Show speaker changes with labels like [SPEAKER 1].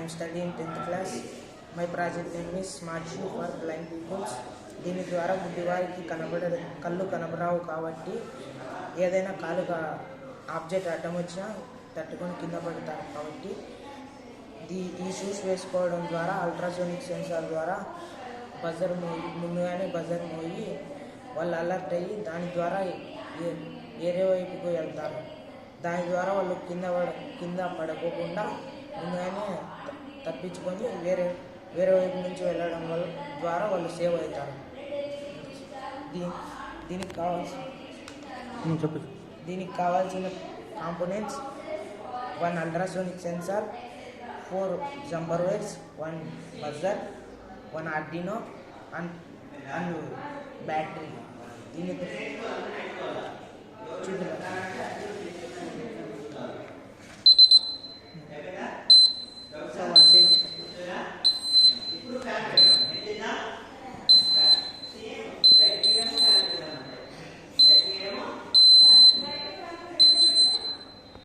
[SPEAKER 1] am studying 10th class. My project name is Smart Shoe for Blind Peoples. దీని ద్వారా గుడ్డివారికి కళ్ళు కనబరావు కాబట్టి ఏదైనా కాలుగా ఆబ్జెక్ట్ అడ్డం వచ్చినా తట్టుకొని కింద పడతారు కాబట్టి ఈ షూస్ వేసుకోవడం ద్వారా అల్ట్రాసోనిక్ సెన్సార్ ద్వారా ముందుగానే బజర్ మోగి వాళ్ళు అలర్ట్ అయ్యి దాని ద్వారా వేరే వైపుకు వెళ్తారు. దాని ద్వారా వాళ్ళు కింద పడుకోకుండా ముందుగానే తప్పించుకొని వేరే వైపు నుంచి వెళ్ళడం ద్వారా వాళ్ళు సేవ్ అవుతారు. దీనికి కావాల్సిన components 1 ultrasonic sensor, 4 jumper wires, 1 buzzer, 1 Arduino and battery. దీనికి చూద్దాం.